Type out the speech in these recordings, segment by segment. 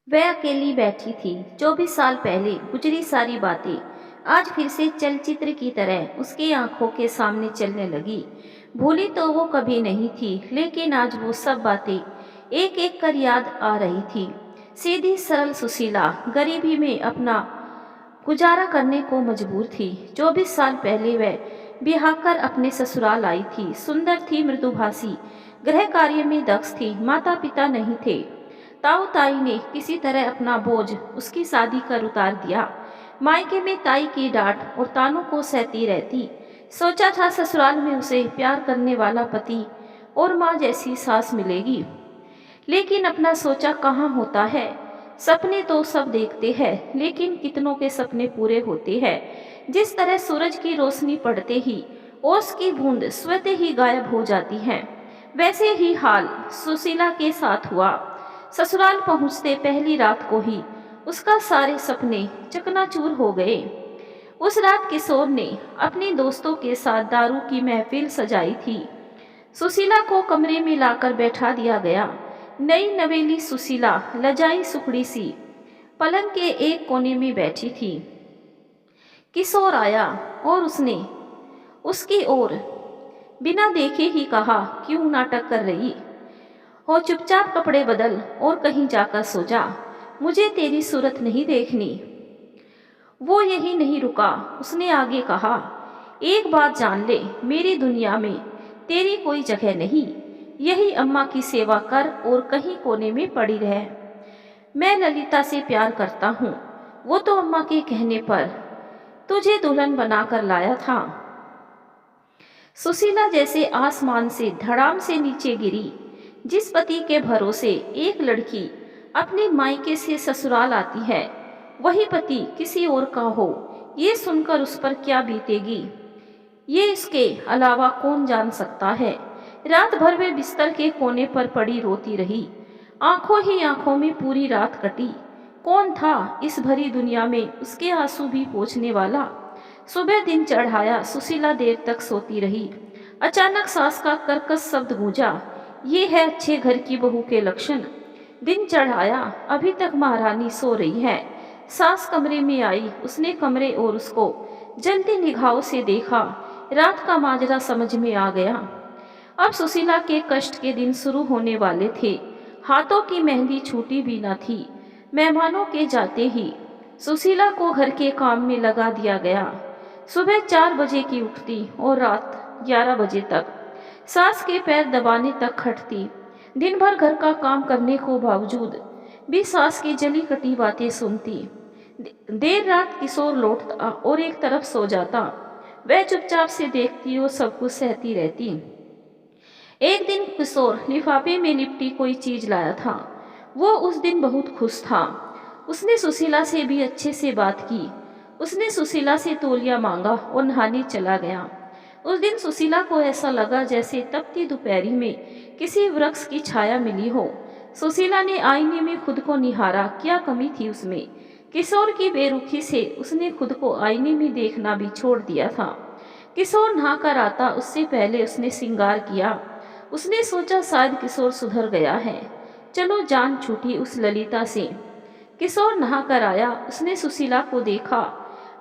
वह अकेली बैठी थी। 24 साल पहले गुजरी सारी बातें आज फिर से चलचित्र की तरह उसकी आंखों के सामने चलने लगी। भूली तो वो कभी नहीं थी, लेकिन आज वो सब बातें एक एक कर याद आ रही थी। सीधी सरल सुशीला गरीबी में अपना गुजारा करने को मजबूर थी। 24 साल पहले वह ब्याह कर अपने ससुराल आई थी। सुंदर थी, मृदुभाषी, गृह कार्य में दक्ष थी। माता पिता नहीं थे। ताऊ ताई ने किसी तरह अपना बोझ उसकी शादी कर उतार दिया। मायके में ताई की डांट और तानों को सहती रहती। सोचा था ससुराल में उसे प्यार करने वाला पति और माँ जैसी सास मिलेगी, लेकिन अपना सोचा कहाँ होता है। सपने तो सब देखते हैं, लेकिन कितनों के सपने पूरे होते हैं। जिस तरह सूरज की रोशनी पड़ते ही ओस की बूंद स्वतः ही गायब हो जाती है, वैसे ही हाल सुशीला के साथ हुआ। ससुराल पहुंचते पहली रात को ही उसका सारे सपने चकनाचूर हो गए। उस रात किशोर ने अपने दोस्तों के साथ दारू की महफिल सजाई थी। सुशीला को कमरे में लाकर बैठा दिया गया। नई नवेली सुशीला लजाई सुखड़ी सी पलंग के एक कोने में बैठी थी। किशोर आया और उसने उसकी ओर बिना देखे ही कहा, क्यों नाटक कर रही हो? चुपचाप कपड़े बदल और कहीं जाकर सो जा। मुझे तेरी सूरत नहीं देखनी। वो यही नहीं रुका, उसने आगे कहा, एक बात जान ले, मेरी दुनिया में तेरी कोई जगह नहीं। यही अम्मा की सेवा कर और कहीं कोने में पड़ी रह। मैं ललिता से प्यार करता हूँ। वो तो अम्मा के कहने पर तुझे दुल्हन बनाकर लाया था। सुशीला जैसे आसमान से धड़ाम से नीचे गिरी। जिस पति के भरोसे एक लड़की अपने मायके से ससुराल आती है, वही पति किसी और का हो, ये सुनकर उस पर क्या बीतेगी, ये इसके अलावा कौन जान सकता है। रात भर वे बिस्तर के कोने पर पड़ी रोती रही। आंखों ही आंखों में पूरी रात कटी। कौन था इस भरी दुनिया में उसके आंसू भी पोंछने वाला? सुबह दिन चढ़ाया, सुशीला देर तक सोती रही। अचानक सास का कर्कश शब्द गूंजा, ये है अच्छे घर की बहू के लक्षण। दिन चढ़ाया, अभी तक महारानी सो रही है। सास कमरे में आई। उसने कमरे और उसको जलती निगाहों से देखा। रात का माजरा समझ में आ गया। अब सुशीला के कष्ट के दिन शुरू होने वाले थे। हाथों की मेहंदी छूटी भी न थी। मेहमानों के जाते ही सुशीला को घर के काम में लगा दिया गया। सुबह 4 बजे की उठती और रात 11 बजे तक सास के पैर दबाने तक खटती। दिन भर घर का काम करने को बावजूद भी सास की जली कटी बातें सुनती। देर रात किशोर लौटता और एक तरफ सो जाता। वह चुपचाप से देखती और सब कुछ सहती रहती। एक दिन किशोर लिफाफे में लिपटी कोई चीज लाया था। वो उस दिन बहुत खुश था। उसने सुशीला से भी अच्छे से बात की। उसने सुशीला से तौलिया मांगा और नहाने चला गया। उस दिन सुशीला को ऐसा लगा जैसे तपती दोपहरी में किसी वृक्ष की छाया मिली हो। सुशीला ने आईने में खुद को निहारा। क्या कमी थी उसमें? किशोर की बेरुखी से उसने खुद को आईने में देखना भी छोड़ दिया था। किशोर नहाकर आता उससे पहले उसने श्रृंगार किया। उसने सोचा शायद किशोर सुधर गया है, चलो जान छूटी उस ललिता से। किशोर नहाकर आया। उसने सुशीला को देखा।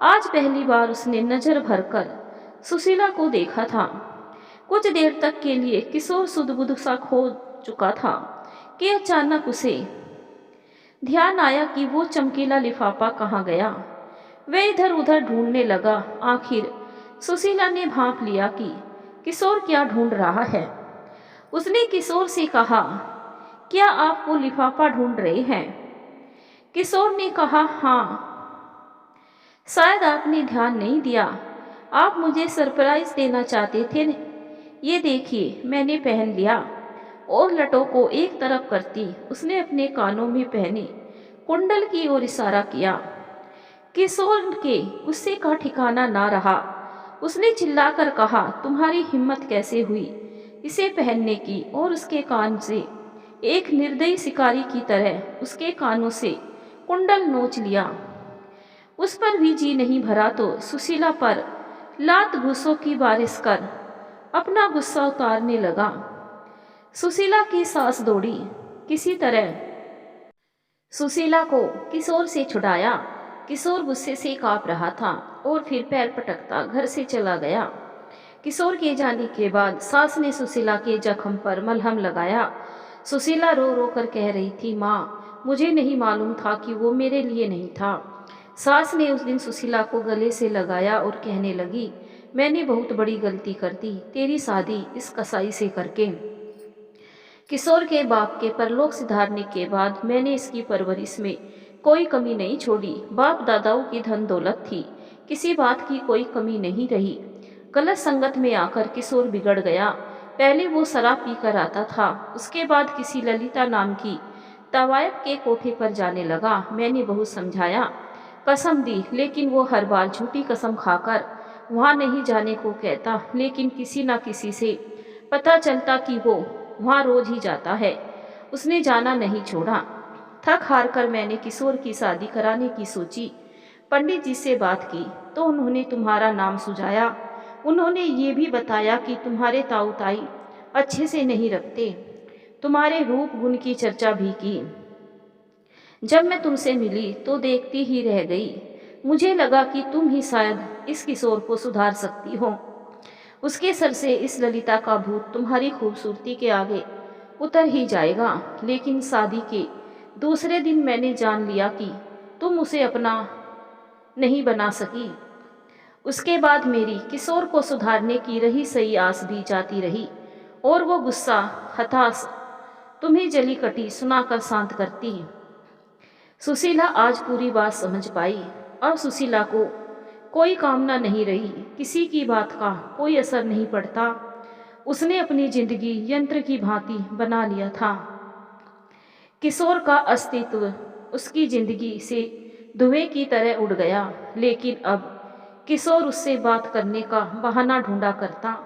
आज पहली बार उसने नजर भरकर सुशीला को देखा था। कुछ देर तक के लिए किशोर सुध-बुध सा खो चुका था कि अचानक उसे ध्यान आया कि वो चमकीला लिफाफा कहाँ गया। वह इधर उधर ढूंढने लगा। आखिर सुशीला ने भांप लिया कि किशोर क्या ढूंढ रहा है। उसने किशोर से कहा, क्या आप वो लिफाफा ढूंढ रहे हैं? किशोर ने कहा, हाँ। शायद आपने ध्यान नहीं दिया। आप मुझे सरप्राइज देना चाहते थे। ये देखिए, मैंने पहन लिया। और लटों को एक तरफ करती उसने अपने कानों में पहने कुंडल की ओर इशारा किया। किशोर के गुस्से का ठिकाना ना रहा। उसने चिल्लाकर कहा, तुम्हारी हिम्मत कैसे हुई इसे पहनने की? और उसके कान से एक निर्दयी शिकारी की तरह उसके कानों से कुंडल नोच लिया। उस पर भी जी नहीं भरा तो सुशीला पर लात घूंसों की बारिश कर अपना गुस्सा उतारने लगा। सुशीला की सांस दौड़ी। किसी तरह सुशीला को किशोर से छुड़ाया। किशोर गुस्से से कांप रहा था और फिर पैर पटकता घर से चला गया। किशोर के जाने के बाद सास ने सुशीला के जख्म पर मलहम लगाया। सुशीला रो रो कर कह रही थी, माँ, मुझे नहीं मालूम था कि वो मेरे लिए नहीं था। सास ने उस दिन सुशीला को गले से लगाया और कहने लगी, मैंने बहुत बड़ी गलती कर दी तेरी शादी इस कसाई से करके। किशोर के बाप के परलोक सिधारने के बाद मैंने इसकी परवरिश में कोई कमी नहीं छोड़ी। बाप दादाओं की धन दौलत थी, किसी बात की कोई कमी नहीं रही। गलत संगत में आकर किशोर बिगड़ गया। पहले वो शराब पीकर आता था, उसके बाद किसी ललिता नाम की तवायफ के कोठे पर जाने लगा। मैंने बहुत समझाया, कसम दी, लेकिन वो हर बार झूठी कसम खाकर वहाँ नहीं जाने को कहता। लेकिन किसी न किसी से पता चलता कि वो वहाँ रोज ही जाता है। उसने जाना नहीं छोड़ा। थक हार कर मैंने किशोर की शादी कराने की सोची। पंडित जी से बात की तो उन्होंने तुम्हारा नाम सुझाया। उन्होंने ये भी बताया कि तुम्हारे ताऊ ताई अच्छे से नहीं रखते। तुम्हारे रूप गुण की चर्चा भी की। जब मैं तुमसे मिली तो देखती ही रह गई। मुझे लगा कि तुम ही शायद इस किशोर को सुधार सकती हो। उसके सर से इस ललिता का भूत तुम्हारी खूबसूरती के आगे उतर ही जाएगा। लेकिन शादी के दूसरे दिन मैंने जान लिया कि तुम उसे अपना नहीं बना सकी। उसके बाद मेरी किशोर को सुधारने की रही सही आस भी जाती रही और वो गुस्सा हताश तुम्हें जली कटी सुनाकर शांत करती। सुशीला आज पूरी बात समझ पाई। अब सुशीला को कोई कामना नहीं रही, किसी की बात का कोई असर नहीं पड़ता। उसने अपनी जिंदगी यंत्र की भांति बना लिया था। किशोर का अस्तित्व उसकी जिंदगी से धुएं की तरह उड़ गया। लेकिन अब किशोर उससे बात करने का बहाना ढूंढा करता।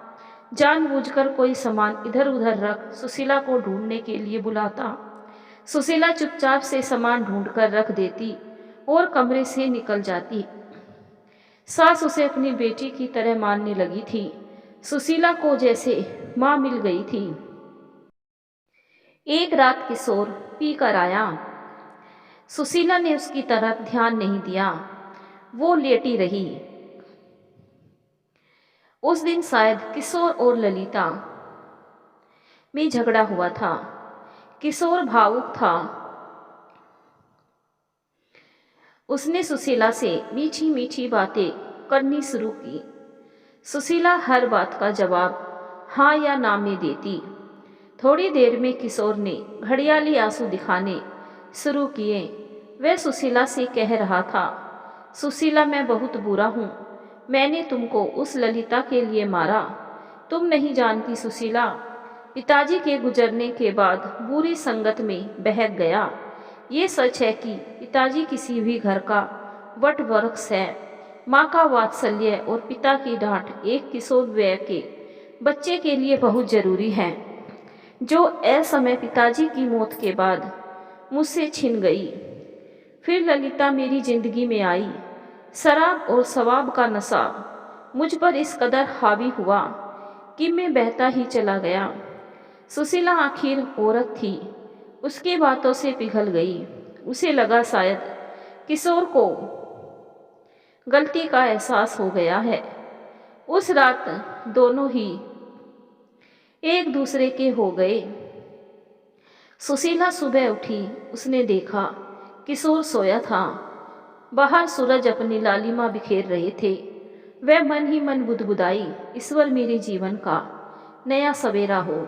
जानबूझकर कोई सामान इधर उधर रख सुशीला को ढूंढने के लिए बुलाता। सुशीला चुपचाप से सामान ढूंढकर रख देती और कमरे से निकल जाती। सास उसे अपनी बेटी की तरह मानने लगी थी। सुशीला को जैसे माँ मिल गई थी। एक रात किशोर पी कर आया। सुशीला ने उसकी तरफ ध्यान नहीं दिया, वो लेटी रही। उस दिन शायद किशोर और ललिता में झगड़ा हुआ था। किशोर भावुक था। उसने सुशीला से मीठी मीठी बातें करनी शुरू की। सुशीला हर बात का जवाब हाँ या ना में देती। थोड़ी देर में किशोर ने घड़ियाली आंसू दिखाने शुरू किए। वह सुशीला से कह रहा था, सुशीला, मैं बहुत बुरा हूँ। मैंने तुमको उस ललिता के लिए मारा। तुम नहीं जानती सुशीला, पिताजी के गुजरने के बाद बुरी संगत में बहक गया। ये सच है कि पिताजी किसी भी घर का वट वृक्ष है। माँ का वात्सल्य और पिता की डांट एक किशोर वय के बच्चे के लिए बहुत जरूरी है, जो असमय पिताजी की मौत के बाद मुझसे छिन गई। फिर ललिता मेरी जिंदगी में आई। शराब और शवाब का नशा मुझ पर इस कदर हावी हुआ कि मैं बहता ही चला गया। सुशीला आखिर औरत थी, उसकी बातों से पिघल गई। उसे लगा शायद किशोर को गलती का एहसास हो गया है। उस रात दोनों ही एक दूसरे के हो गए। सुशीला सुबह उठी, उसने देखा किशोर सोया था। बाहर सूरज अपनी लालिमा बिखेर रहे थे। वह मन ही मन बुदबुदाई, ईश्वर मेरे जीवन का नया सवेरा हो।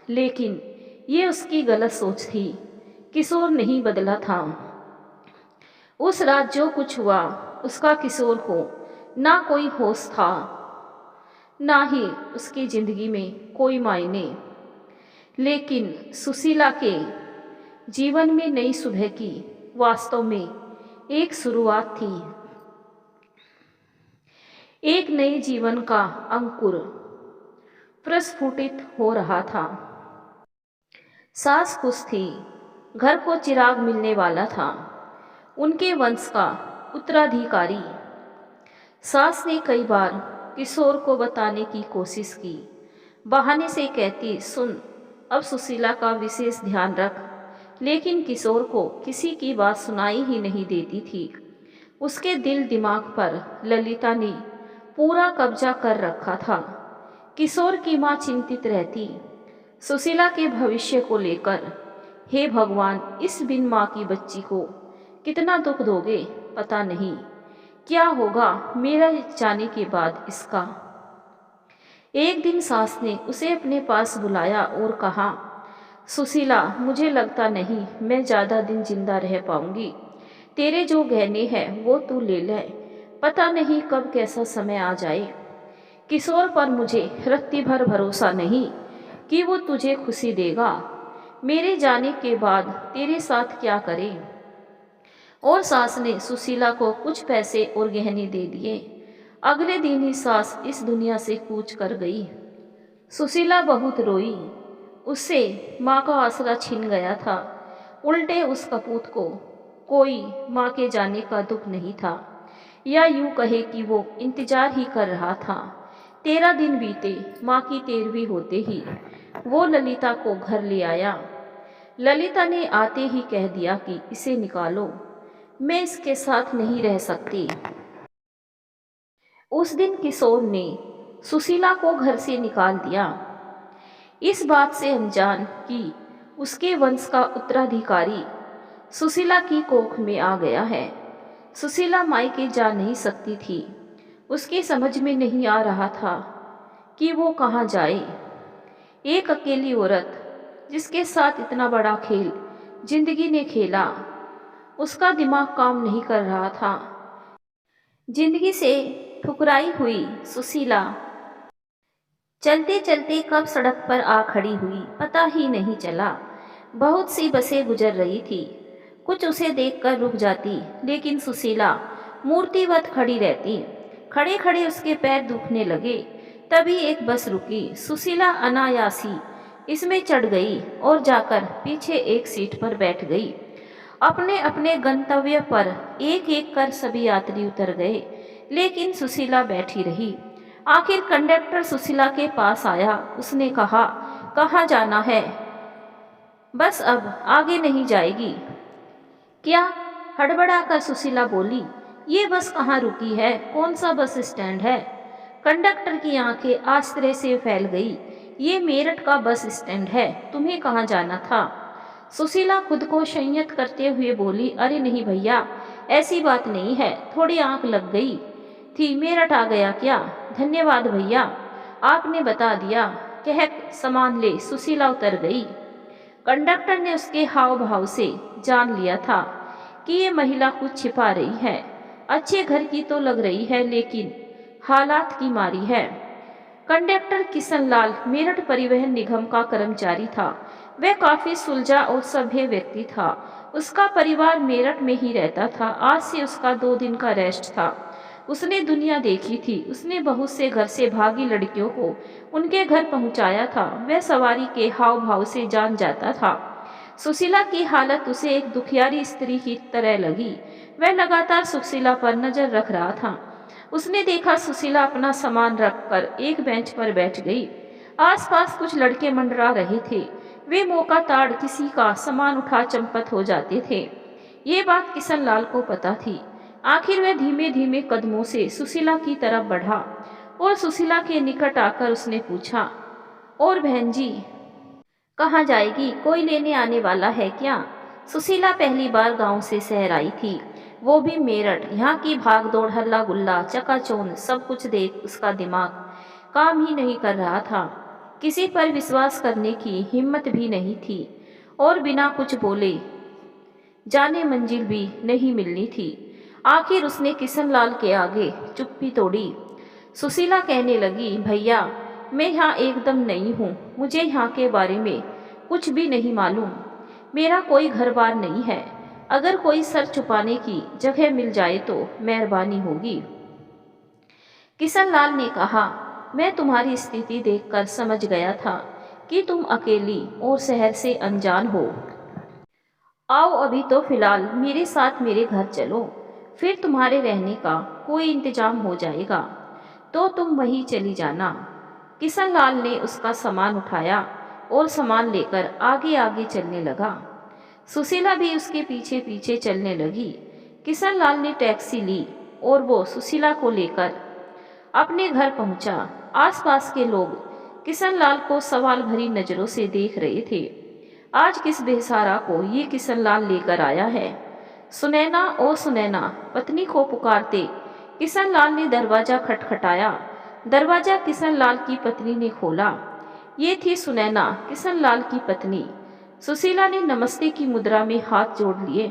लेकिन ये उसकी गलत सोच थी। किशोर नहीं बदला था। उस रात जो कुछ हुआ उसका किशोर को ना कोई होश था, ना ही उसकी जिंदगी में कोई मायने। लेकिन सुशीला के जीवन में नई सुबह की वास्तव में एक शुरुआत थी। एक नए जीवन का अंकुर प्रस्फुटित हो रहा था। सास खुश थी, घर को चिराग मिलने वाला था, उनके वंश का उत्तराधिकारी। सास ने कई बार किशोर को बताने की कोशिश की। बहाने से कहती, सुन, अब सुशीला का विशेष ध्यान रख, लेकिन किशोर को किसी की बात सुनाई ही नहीं देती थी। उसके दिल दिमाग पर ललिता ने पूरा कब्जा कर रखा था। किशोर की माँ चिंतित रहती, सुशीला के भविष्य को लेकर। हे भगवान, इस बिन माँ की बच्ची को कितना दुख दोगे, पता नहीं क्या होगा मेरा जाने के बाद इसका। एक दिन सास ने उसे अपने पास बुलाया और कहा, सुशीला, मुझे लगता नहीं मैं ज़्यादा दिन जिंदा रह पाऊंगी। तेरे जो गहने हैं वो तू ले ले, पता नहीं कब कैसा समय आ जाए। किशोर पर मुझे रत्ती भर भरोसा नहीं कि वो तुझे खुशी देगा। मेरे जाने के बाद तेरे साथ क्या करे। और सास ने सुशीला को कुछ पैसे और गहने दे दिए। अगले दिन ही सास इस दुनिया से कूच कर गई। सुशीला बहुत रोई। उससे माँ का आसरा छिन गया था। उल्टे उस कपूत को कोई माँ के जाने का दुख नहीं था, या यूं कहे कि वो इंतजार ही कर रहा था। 13 दिन बीते। माँ की 13वीं होते ही वो ललिता को घर ले आया। ललिता ने आते ही कह दिया कि इसे निकालो, मैं इसके साथ नहीं रह सकती। उस दिन किशोर ने सुशीला को घर से निकाल दिया, इस बात से अनजान कि उसके वंश का उत्तराधिकारी सुशीला की कोख में आ गया है। सुशीला मायके जा नहीं सकती थी। उसकी समझ में नहीं आ रहा था कि वो कहाँ जाए। एक अकेली औरत जिसके साथ इतना बड़ा खेल जिंदगी ने खेला, उसका दिमाग काम नहीं कर रहा था। जिंदगी से ठुकराई हुई सुशीला चलते चलते कब सड़क पर आ खड़ी हुई पता ही नहीं चला। बहुत सी बसें गुजर रही थी, कुछ उसे देखकर रुक जाती, लेकिन सुशीला मूर्तिवत खड़ी रहती। खड़े खड़े उसके पैर दुखने लगे। तभी एक बस रुकी। सुशीला अनायासी इसमें चढ़ गई और जाकर पीछे एक सीट पर बैठ गई। अपने अपने गंतव्य पर एक एक कर सभी यात्री उतर गए, लेकिन सुशीला बैठी रही। आखिर कंडक्टर सुशीला के पास आया। उसने कहा, कहाँ जाना है? बस अब आगे नहीं जाएगी क्या? हड़बड़ाकर सुशीला बोली, ये बस कहाँ रुकी है? कौन सा बस स्टैंड है? कंडक्टर की आंखें आश्चर्य से फैल गई। ये मेरठ का बस स्टैंड है, तुम्हें कहाँ जाना था? सुशीला खुद को संयत करते हुए बोली, अरे नहीं भैया, ऐसी बात नहीं है, थोड़ी आंख लग गई थी, मेरठ आ गया क्या? धन्यवाद भैया, आपने बता दिया, कह सामान ले सुशीला उतर गई। कंडक्टर ने उसके हाव भाव से जान लिया था कि ये महिला कुछ छिपा रही है। अच्छे घर की तो लग रही है, लेकिन हालात की मारी है। कंडक्टर किशनलाल मेरठ परिवहन निगम का कर्मचारी था। वह काफी सुलझा और सभ्य व्यक्ति था। उसका परिवार मेरठ में ही रहता था। आज से उसका 2 दिन का रेस्ट था। उसने दुनिया देखी थी। उसने बहुत से घर से भागी लड़कियों को उनके घर पहुंचाया था। वह सवारी के हाव भाव से जान जाता था। सुशीला की हालत उसे एक दुखियारी स्त्री की तरह लगी। वह लगातार सुशीला पर नजर रख रहा था। उसने देखा सुशीला अपना सामान रखकर एक बेंच पर बैठ गई। आसपास कुछ लड़के मंडरा रहे थे। वे मौका ताड़ किसी का सामान उठा चंपत हो जाते थे। ये बात किशनलाल को पता थी। आखिर वह धीमे धीमे कदमों से सुशीला की तरफ बढ़ा और सुशीला के निकट आकर उसने पूछा, और बहन जी कहाँ जाएगी? कोई लेने आने वाला है क्या? सुशीला पहली बार गांव से शहर आई थी, वो भी मेरठ। यहाँ की भागदौड़, हल्ला गुल्ला, चकाचौंध सब कुछ देख उसका दिमाग काम ही नहीं कर रहा था। किसी पर विश्वास करने की हिम्मत भी नहीं थी और बिना कुछ बोले जाने मंजिल भी नहीं मिलनी थी। आखिर उसने किशनलाल के आगे चुप्पी तोड़ी। सुशीला कहने लगी, भैया मैं यहाँ एकदम नई हूँ, मुझे यहाँ के बारे में कुछ भी नहीं मालूम। मेरा कोई घर बार नहीं है। अगर कोई सर छुपाने की जगह मिल जाए तो मेहरबानी होगी। किशनलाल ने कहा, मैं तुम्हारी स्थिति देखकर समझ गया था कि तुम अकेली और शहर से अनजान हो। आओ अभी तो फिलहाल मेरे साथ मेरे घर चलो, फिर तुम्हारे रहने का कोई इंतजाम हो जाएगा तो तुम वहीं चली जाना। किशनलाल ने उसका सामान उठाया और सामान लेकर आगे आगे चलने लगा। सुशीला भी उसके पीछे पीछे चलने लगी। किशन लाल ने टैक्सी ली और वो सुशीला को लेकर अपने घर पहुंचा। आसपास के लोग किशन लाल को सवाल भरी नजरों से देख रहे थे। आज किस बेसहारा को ये किशन लाल लेकर आया है? सुनैना ओ सुनैना, पत्नी को पुकारते किशन लाल ने दरवाजा खटखटाया। दरवाजा किशन लाल की पत्नी ने खोला। ये थी सुनैना, किशन लाल की पत्नी। सुशीला ने नमस्ते की मुद्रा में हाथ जोड़ लिए।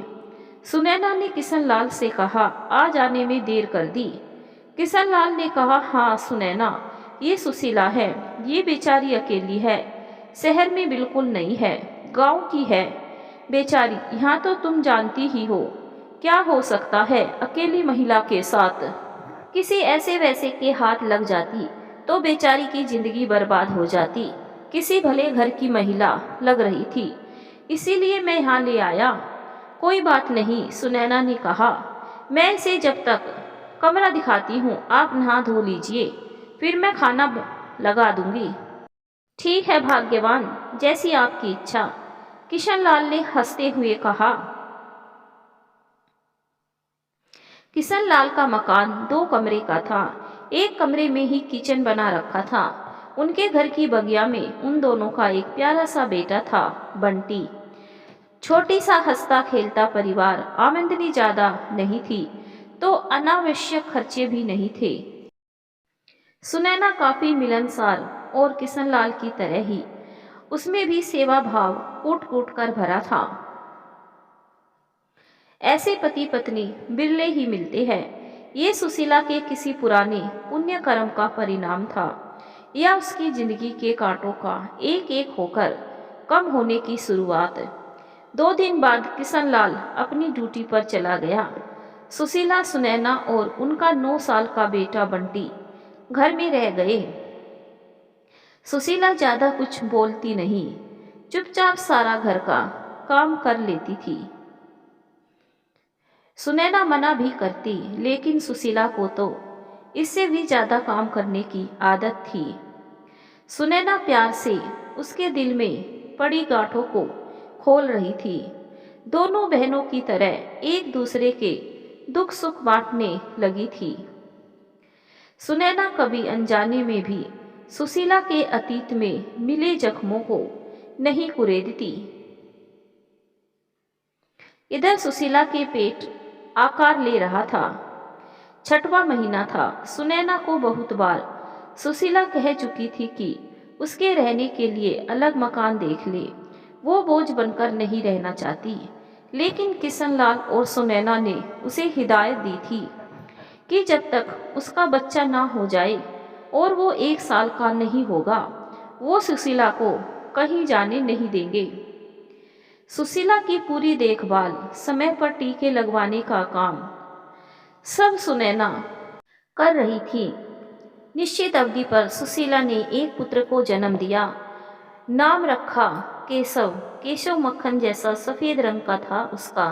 सुनैना ने किशन लाल से कहा, आ जाने में देर कर दी। किशन लाल ने कहा, हाँ सुनैना, ये सुशीला है। ये बेचारी अकेली है, शहर में बिल्कुल नहीं है, गांव की है बेचारी। यहाँ तो तुम जानती ही हो क्या हो सकता है अकेली महिला के साथ। किसी ऐसे वैसे के हाथ लग जाती तो बेचारी की जिंदगी बर्बाद हो जाती। किसी भले घर की महिला लग रही थी, इसीलिए मैं यहाँ ले आया। कोई बात नहीं, सुनैना ने कहा, मैं इसे जब तक कमरा दिखाती हूँ, आप नहा धो लीजिए, फिर मैं खाना लगा दूंगी। ठीक है भाग्यवान, जैसी आपकी इच्छा, किशन लाल ने हंसते हुए कहा। किशन लाल का मकान 2 कमरे का था। एक कमरे में ही किचन बना रखा था। उनके घर की बगिया में उन दोनों का एक प्यारा सा बेटा था, बंटी। छोटी सा हंसता खेलता परिवार। आमदनी ज्यादा नहीं थी तो अनावश्यक खर्चे भी नहीं थे। सुनैना काफी मिलनसार और किशन लाल की तरह ही उसमें भी सेवा भाव कूट कूट कर भरा था। ऐसे पति पत्नी बिरले ही मिलते हैं। ये सुशीला के किसी पुराने पुण्य कर्म का परिणाम था या उसकी जिंदगी के कांटों का एक एक होकर कम होने की शुरुआत। 2 दिन बाद किशन लाल अपनी ड्यूटी पर चला गया। सुशीला, सुनैना और उनका 9 साल का बेटा बंटी घर में रह गए। सुशीला ज्यादा कुछ बोलती नहीं, चुपचाप सारा घर का काम कर लेती थी। सुनैना मना भी करती, लेकिन सुशीला को तो इससे भी ज्यादा काम करने की आदत थी। सुनैना प्यार से उसके दिल में पड़ी गांठों को खोल रही थी। दोनों बहनों की तरह एक दूसरे के दुख सुख बांटने लगी थी। सुनैना कभी अनजाने में भी सुशीला के अतीत में मिले जख्मों को नहीं कुरेदती। इधर सुशीला के पेट आकार ले रहा था। 6वां महीना था। सुनैना को बहुत बार सुशीला कह चुकी थी कि उसके रहने के लिए अलग मकान देख ले, वो बोझ बनकर नहीं रहना चाहती। लेकिन किशन लाल और सुनैना ने उसे हिदायत दी थी कि जब तक उसका बच्चा ना हो जाए और वो 1 साल का नहीं होगा, वो सुशीला को कहीं जाने नहीं देंगे। सुशीला की पूरी देखभाल, समय पर टीके लगवाने का काम सब सुनैना कर रही थी। निश्चित अवधि पर सुशीला ने एक पुत्र को जन्म दिया। नाम रखा केशव। केशव मक्खन जैसा सफेद रंग का था उसका।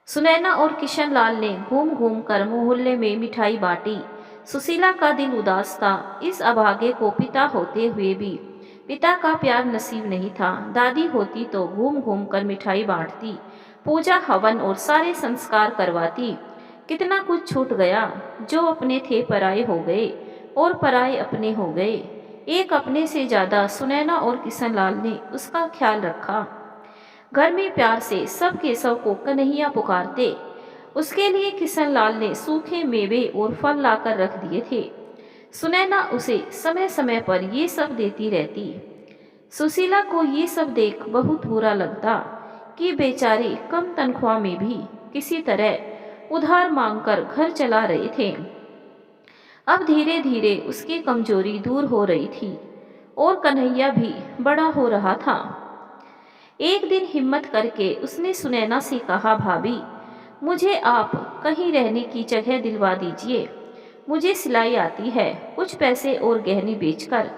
सुनैना और किशन लाल ने घूम घूम कर मोहल्ले में मिठाई बांटी। सुशीला का दिल उदास था। इस अभागे को पिता होते हुए भी पिता का प्यार नसीब नहीं था। दादी होती तो घूम घूम कर मिठाई बांटती, पूजा हवन और सारे संस्कार करवाती। कितना कुछ छूट गया। जो अपने थे पराये हो गए और पराये अपने हो गए। एक अपने से ज्यादा सुनैना और किशन लाल ने उसका ख्याल रखा। घर में प्यार से सब केशव को कन्हैया पुकारते। उसके लिए किशन लाल ने सूखे मेवे और फल लाकर रख दिए थे। सुनैना उसे समय समय पर ये सब देती रहती। सुशीला को ये सब देख बहुत बुरा लगता कि बेचारे कम तनख्वाह में भी किसी तरह उधार मांगकर घर चला रहे थे। अब धीरे धीरे उसकी कमजोरी दूर हो रही थी और कन्हैया भी बड़ा हो रहा था। एक दिन हिम्मत करके उसने सुनैना से कहा, भाभी, मुझे आप कहीं रहने की जगह दिलवा दीजिए। मुझे सिलाई आती है, कुछ पैसे और गहने बेचकर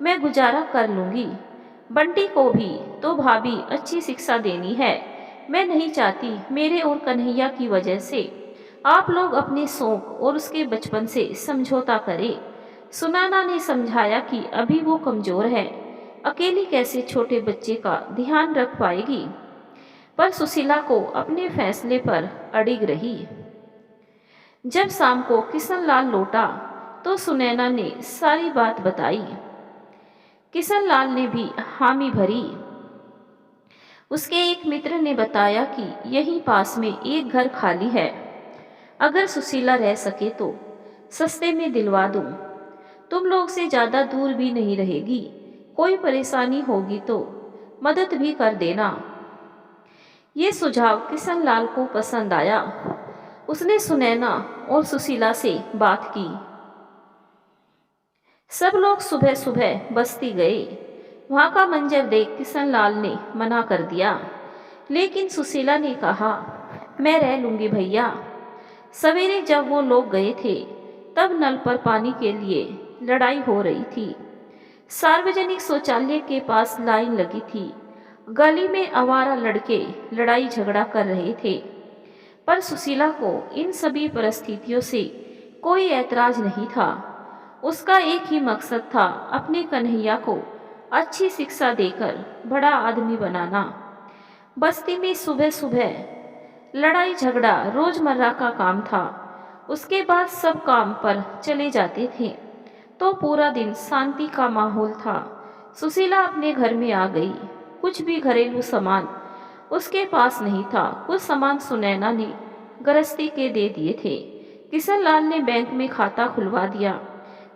मैं गुजारा कर लूंगी। बंटी को भी तो भाभी अच्छी शिक्षा देनी है। मैं नहीं चाहती मेरे और कन्हैया की वजह से आप लोग अपने शौक और उसके बचपन से समझौता करें। सुनैना ने समझाया कि अभी वो कमजोर है, अकेली कैसे छोटे बच्चे का ध्यान रख पाएगी। पर सुशीला को अपने फैसले पर अड़िग रही। जब शाम को किशनलाल लौटा तो सुनैना ने सारी बात बताई। किशनलाल ने भी हामी भरी। उसके एक मित्र ने बताया कि यहीं पास में एक घर खाली है, अगर सुशीला रह सके तो सस्ते में दिलवा दूं। तुम लोग से ज़्यादा दूर भी नहीं रहेगी, कोई परेशानी होगी तो मदद भी कर देना। ये सुझाव किशनलाल को पसंद आया। उसने सुनैना और सुशीला से बात की। सब लोग सुबह सुबह बस्ती गए। वहाँ का मंजर देख किशनलाल ने मना कर दिया, लेकिन सुशीला ने कहा, मैं रह लूँगी भैया। सवेरे जब वो लोग गए थे तब नल पर पानी के लिए लड़ाई हो रही थी। सार्वजनिक शौचालय के पास लाइन लगी थी। गली में आवारा लड़के लड़ाई झगड़ा कर रहे थे, पर सुशीला को इन सभी परिस्थितियों से कोई ऐतराज नहीं था। उसका एक ही मकसद था, अपने कन्हैया को अच्छी शिक्षा देकर बड़ा आदमी बनाना। बस्ती में सुबह सुबह लड़ाई झगड़ा रोजमर्रा का काम था। उसके बाद सब काम पर चले जाते थे तो पूरा दिन शांति का माहौल था। सुशीला अपने घर में आ गई। कुछ भी घरेलू सामान उसके पास नहीं था। कुछ सामान सुनैना ने गृहस्थी के दे दिए थे। किशनलाल ने बैंक में खाता खुलवा दिया।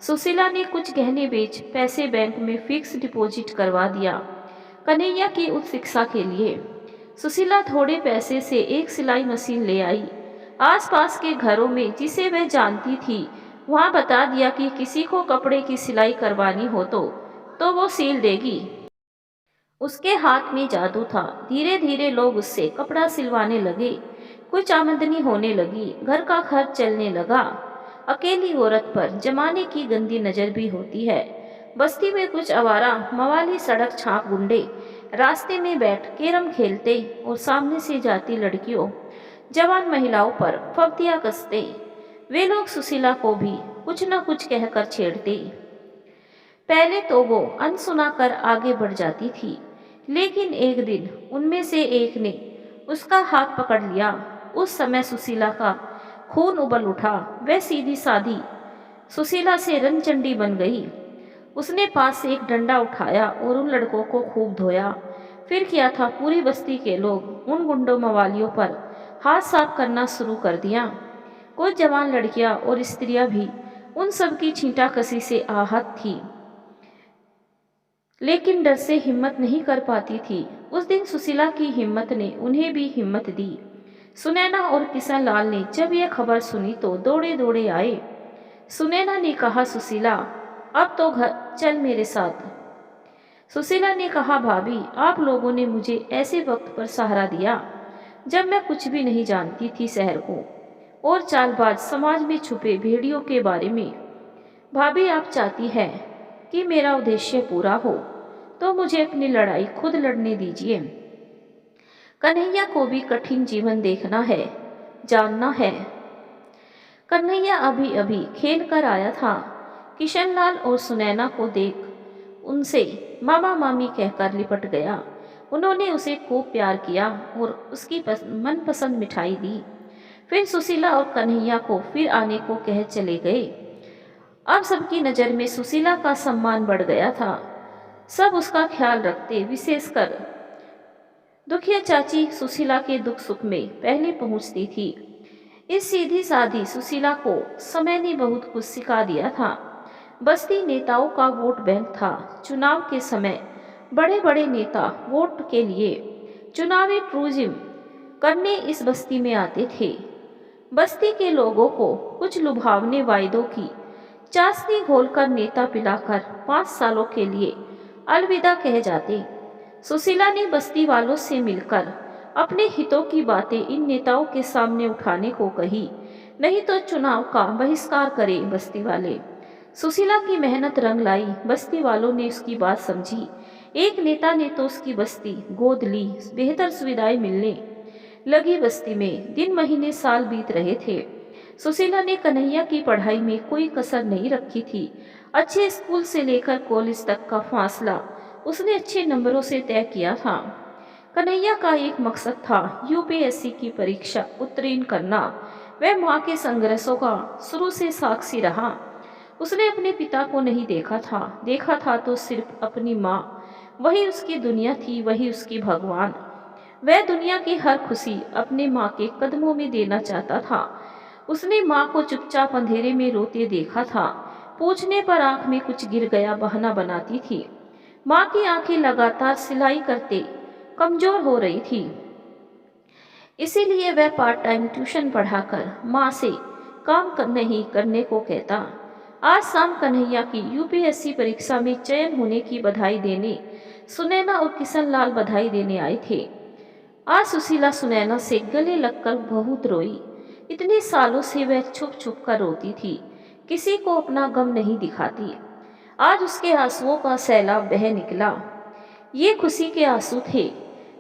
सुशीला ने कुछ गहने बेच पैसे बैंक में फिक्स डिपॉजिट करवा दिया, कन्हैया की उच्च शिक्षा के लिए। सुशीला थोड़े पैसे से एक सिलाई मशीन ले आई। आसपास के घरों में जिसे वह जानती थी वहां बता दिया कि किसी को कपड़े की सिलाई करवानी हो तो वो सील देगी। उसके हाथ में जादू था। धीरे धीरे लोग उससे कपड़ा सिलवाने लगे। कुछ आमदनी होने लगी, घर का खर्च चलने लगा। अकेली औरत पर जमाने की गंदी नजर भी होती है। बस्ती में कुछ आवारा मवाली सड़क छाप गुंडे रास्ते में बैठ कैरम खेलते और सामने से जाती लड़कियों जवान महिलाओं पर फब्तियां कसते। वे लोग सुशीला को भी कुछ न कुछ कहकर छेड़ते। पहले तो वो अनसुना कर आगे बढ़ जाती थी, लेकिन एक दिन उनमें से एक ने उसका हाथ पकड़ लिया। उस समय सुशीला का खून उबल उठा। वह सीधी सादी सुशीला से रनचंडी बन गई। उसने पास से एक डंडा उठाया और उन लड़कों को खूब धोया। फिर किया था, पूरी बस्ती के लोग उन गुंडों मवालियों पर हाथ साफ करना शुरू कर दिया। कुछ जवान लड़कियां और स्त्रियां भी उन सब की छींटाकशी से आहत थी, लेकिन डर से हिम्मत नहीं कर पाती थी। उस दिन सुशीला की हिम्मत ने उन्हें भी हिम्मत दी। सुनैना और किशनलाल ने जब यह खबर सुनी तो दौड़े दौड़े आए। सुनैना ने कहा, सुशीला अब तो घर चल मेरे साथ। सुशीला ने कहा, भाभी आप लोगों ने मुझे ऐसे वक्त पर सहारा दिया जब मैं कुछ भी नहीं जानती थी शहर को और चालबाज समाज में छुपे भेड़ियों के बारे में। भाभी आप चाहती है कि मेरा उद्देश्य पूरा हो तो मुझे अपनी लड़ाई खुद लड़ने दीजिए। कन्हैया को भी कठिन जीवन देखना है, जानना है। कन्हैया अभी अभी खेल कर आया था। किशनलाल और सुनैना को देख उनसे मामा मामी कहकर लिपट गया। उन्होंने उसे खूब प्यार किया और उसकी मनपसंद मिठाई दी। फिर सुशीला और कन्हैया को फिर आने को कह चले गए। अब सबकी नज़र में सुशीला का सम्मान बढ़ गया था। सब उसका ख्याल रखते, विशेषकर दुखिया चाची सुशीला के दुख सुख में पहले पहुंचती थी। इस सीधी साधी सुशीला को समय ने बहुत कुछ सिखा दिया था। बस्ती नेताओं का वोट बैंक था। चुनाव के समय बड़े बड़े नेता वोट के लिए चुनावी ट्रूजिम करने इस बस्ती में आते थे। बस्ती के लोगों को कुछ लुभावने वायदों की चाशनी घोलकर नेता पिलाकर 5 सालों के लिए अलविदा कह जाते। सुशीला ने बस्ती वालों से मिलकर अपने हितों की बातें इन नेताओं के सामने उठाने को कही, नहीं तो चुनाव का बहिष्कार करे बस्ती वाले। सुशीला की मेहनत रंग लाई। बस्ती वालों ने उसकी बात समझी। एक नेता ने तो उसकी बस्ती गोद ली। बेहतर सुविधाएं मिलने लगी बस्ती में। दिन महीने साल बीत रहे थे। सुशीला ने कन्हैया की पढ़ाई में कोई कसर नहीं रखी थी। अच्छे स्कूल से लेकर कॉलेज तक का फासला उसने अच्छे नंबरों से तय किया था। कन्हैया का एक मकसद था यूपीएससी की परीक्षा उत्तीर्ण करना। वह माँ के संघर्षों का शुरू से साक्षी रहा। उसने अपने पिता को नहीं देखा था तो सिर्फ अपनी माँ। वही उसकी दुनिया थी, वही उसकी भगवान। वह दुनिया की हर खुशी अपने माँ के कदमों में देना चाहता था। उसने माँ को चुपचाप अंधेरे में रोते देखा था। पूछने पर आंख में कुछ गिर गया बहाना बनाती थी। माँ की आंखें लगातार सिलाई करते कमजोर हो रही थी। इसीलिए वह पार्ट टाइम ट्यूशन पढ़ाकर माँ से नहीं करने को कहता। आज शाम कन्हैया की यूपीएससी परीक्षा में चयन होने की बधाई देने सुनैना और किशन लाल बधाई देने आए थे। आज सुशीला सुनैना से गले लगकर बहुत रोई। इतने सालों से वह छुप छुप कर रोती थी, किसी को अपना गम नहीं दिखाती। आज उसके आंसुओं का सैलाब बह निकला। ये खुशी के आंसू थे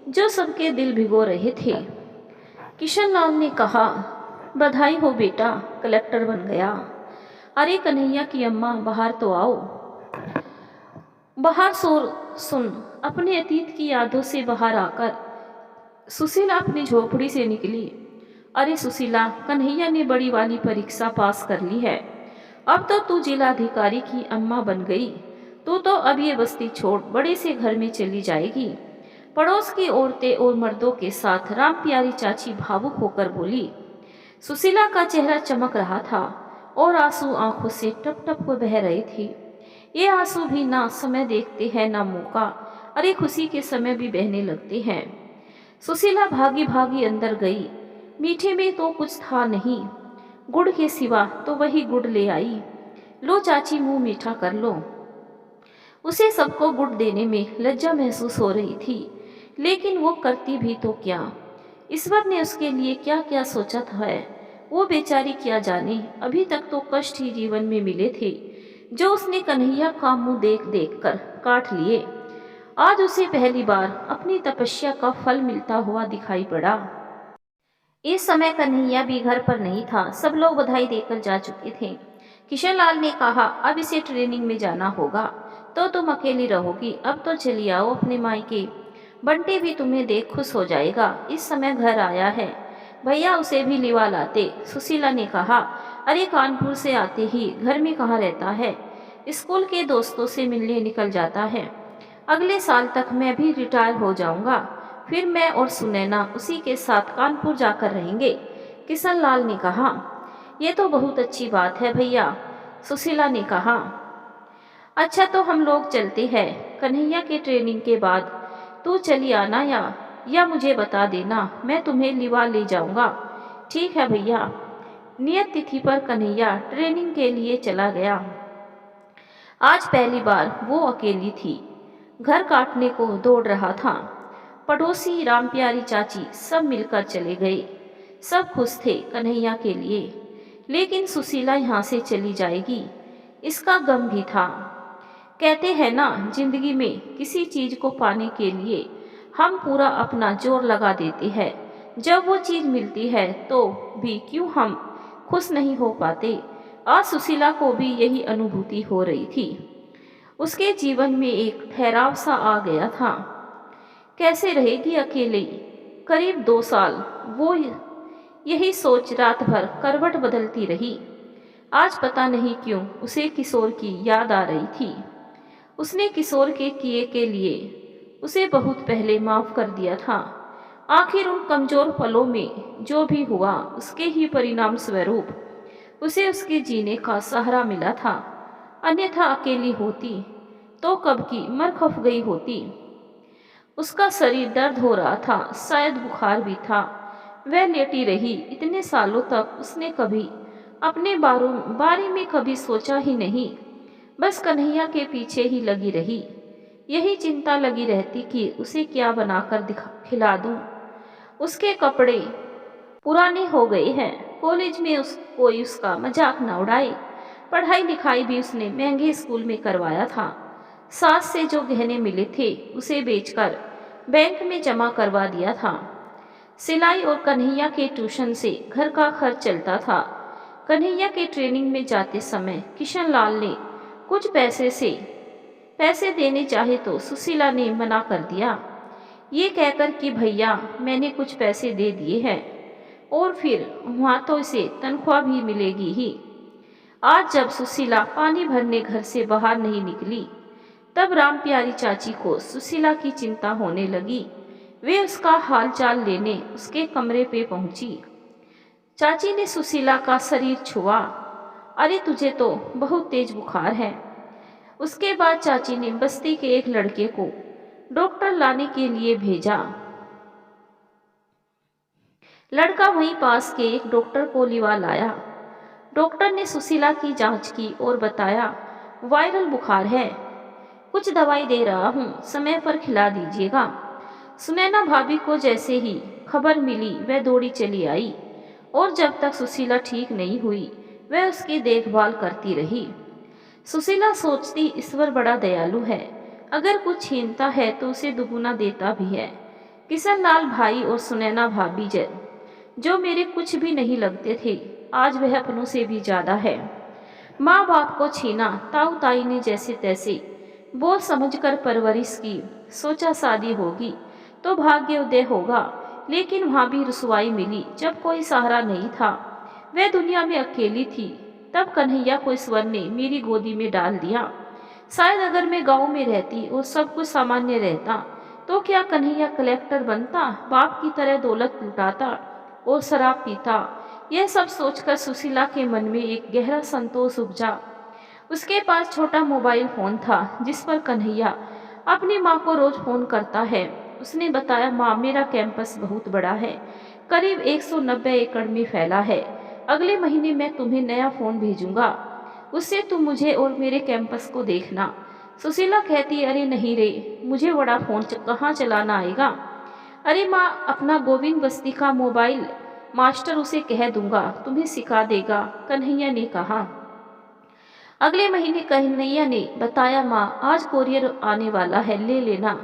जो सबके दिल भिगो रहे थे। किशन लाल ने कहा, बधाई हो बेटा, कलेक्टर बन गया। अरे कन्हैया की अम्मा, बाहर तो आओ। बाहर शोर सुन अपने अतीत की यादों से बाहर आकर सुशीला अपनी झोपड़ी से निकली। अरे सुशीला, कन्हैया ने बड़ी वाली परीक्षा पास कर ली है। अब तो तू जिलाधिकारी की अम्मा बन गई। तू तो अब ये बस्ती छोड़ बड़े से घर में चली जाएगी। पड़ोस की औरतें और मर्दों के साथ राम प्यारी चाची भावुक होकर बोली। सुशीला का चेहरा चमक रहा था और आंसू आंखों से टप टप को बह रहे थे। ये आंसू भी ना समय देखते हैं ना मौका। अरे खुशी के समय भी बहने लगते हैं। सुशीला भागी भागी अंदर गई। मीठे में तो कुछ था नहीं, गुड़ के सिवा, तो वही गुड़ ले आई। लो चाची, मुंह मीठा कर लो। उसे सबको गुड़ देने में लज्जा महसूस हो रही थी, लेकिन वो करती भी तो क्या। ईश्वर ने उसके लिए क्या क्या सोचा था वो बेचारी क्या जाने। अभी तक तो कष्ट ही जीवन में मिले थे जो उसने कन्हैया का मुंह देख देख कर काट लिए। आज उसे पहली बार अपनी तपस्या का फल मिलता हुआ दिखाई पड़ा। इस समय कन्हैया भी घर पर नहीं था, सब लोग बधाई देकर जा चुके थे। किशन लाल ने कहा, अब इसे ट्रेनिंग में जाना होगा तो तुम अकेली रहोगी। अब तो चली आओ अपने मायके। बंटी भी तुम्हें देख खुश हो जाएगा, इस समय घर आया है। भैया उसे भी लिवा लाते। सुशीला ने कहा, अरे कानपुर से आते ही घर में कहाँ रहता है, स्कूल के दोस्तों से मिलने निकल जाता है। अगले साल तक मैं भी रिटायर हो जाऊंगा, फिर मैं और सुनैना उसी के साथ कानपुर जाकर रहेंगे। किशन लाल ने कहा, ये तो बहुत अच्छी बात है भैया। सुशीला ने कहा, अच्छा तो हम लोग चलते हैं। कन्हैया के ट्रेनिंग के बाद तू चली आना या मुझे बता देना, मैं तुम्हें लिवा ले जाऊंगा। ठीक है भैया। नियत तिथि पर कन्हैया ट्रेनिंग के लिए चला गया। आज पहली बार वो अकेली थी, घर काटने को दौड़ रहा था। पड़ोसी, रामप्यारी चाची सब मिलकर चले गए। सब खुश थे कन्हैया के लिए, लेकिन सुशीला यहाँ से चली जाएगी इसका गम भी था। कहते हैं ना, जिंदगी में किसी चीज को पाने के लिए हम पूरा अपना जोर लगा देते हैं, जब वो चीज मिलती है तो भी क्यों हम खुश नहीं हो पाते। आज सुशीला को भी यही अनुभूति हो रही थी। उसके जीवन में एक ठहराव सा आ गया था। कैसे रहेगी अकेली करीब 2 साल, वो यही सोच रात भर करवट बदलती रही। आज पता नहीं क्यों उसे किशोर की याद आ रही थी। उसने किशोर के किए के लिए उसे बहुत पहले माफ कर दिया था। आखिर उन कमजोर पलों में जो भी हुआ उसके ही परिणाम स्वरूप उसे उसके जीने का सहारा मिला था। अन्यथा अकेली होती तो कब की मर खप गई होती। उसका शरीर दर्द हो रहा था, शायद बुखार भी था। वह लेटी रही। इतने सालों तक उसने कभी अपने बारे में कभी सोचा ही नहीं, बस कन्हैया के पीछे ही लगी रही। यही चिंता लगी रहती कि उसे क्या बनाकर खिला दूं। उसके कपड़े पुराने हो गए हैं, कॉलेज में कोई उसका मजाक न उड़ाए। पढ़ाई लिखाई भी उसने महंगे स्कूल में करवाया था। सास से जो गहने मिले थे उसे बेचकर बैंक में जमा करवा दिया था। सिलाई और कन्हैया के ट्यूशन से घर का खर्च चलता था। कन्हैया के ट्रेनिंग में जाते समय किशन लाल ने कुछ पैसे देने चाहे तो सुशीला ने मना कर दिया। ये कहकर कि भैया मैंने कुछ पैसे दे दिए हैं और फिर वहाँ तो इसे तनख्वाह भी मिलेगी ही। आज जब सुशीला पानी भरने घर से बाहर नहीं निकली, तब राम प्यारी चाची को सुशीला की चिंता होने लगी। वे उसका हालचाल लेने उसके कमरे पे पहुंची। चाची ने सुशीला का शरीर छुआ। अरे तुझे तो बहुत तेज बुखार है। उसके बाद चाची ने बस्ती के एक लड़के को डॉक्टर लाने के लिए भेजा। लड़का वहीं पास के एक डॉक्टर को लिवा लाया। डॉक्टर ने सुशीला की जांच की और बताया वायरल बुखार है। कुछ दवाई दे रहा हूँ, समय पर खिला दीजिएगा। सुनैना भाभी को जैसे ही खबर मिली वह दौड़ी चली आई और जब तक सुशीला ठीक नहीं हुई वह उसकी देखभाल करती रही। सुशीला सोचती ईश्वर बड़ा दयालु है, अगर कुछ छीनता है तो उसे दुगुना देता भी है। किशन लाल भाई और सुनैना भाभी जो मेरे कुछ भी नहीं लगते थे, आज वह अपनों से भी ज्यादा है। माँ बाप को छीना ताऊ ताई ने जैसे तैसे बोझ समझकर परवरिश की। सोचा शादी होगी तो भाग्योदय होगा, लेकिन वहाँ भी रुसवाई मिली जब कोई सहारा नहीं था। वह दुनिया में अकेली थी। तब कन्हैया को ईश्वर ने मेरी गोदी में डाल दिया। शायद अगर मैं गांव में रहती और सब कुछ सामान्य रहता तो क्या कन्हैया कलेक्टर बनता, बाप की तरह दौलत लुटाता और शराब पीता। यह सब सोचकर सुशीला के मन में एक गहरा संतोष उपजा। उसके पास छोटा मोबाइल फोन था जिस पर कन्हैया अपनी माँ को रोज फोन करता है। उसने बताया, माँ मेरा कैंपस बहुत बड़ा है, करीब 190 एकड़ में फैला है। अगले महीने मैं तुम्हें नया फोन भेजूंगा, उससे तुम मुझे और मेरे कैंपस को देखना। सुशीला कहती, अरे नहीं रे, मुझे बड़ा फोन कहाँ चलाना आएगा। अरे माँ, अपना गोविंद बस्ती का मोबाइल मास्टर उसे कह दूंगा, तुम्हें सिखा देगा, कन्हैया ने कहा। अगले महीने कन्हैया ने बताया, माँ आज कोरियर आने वाला है, ले लेना।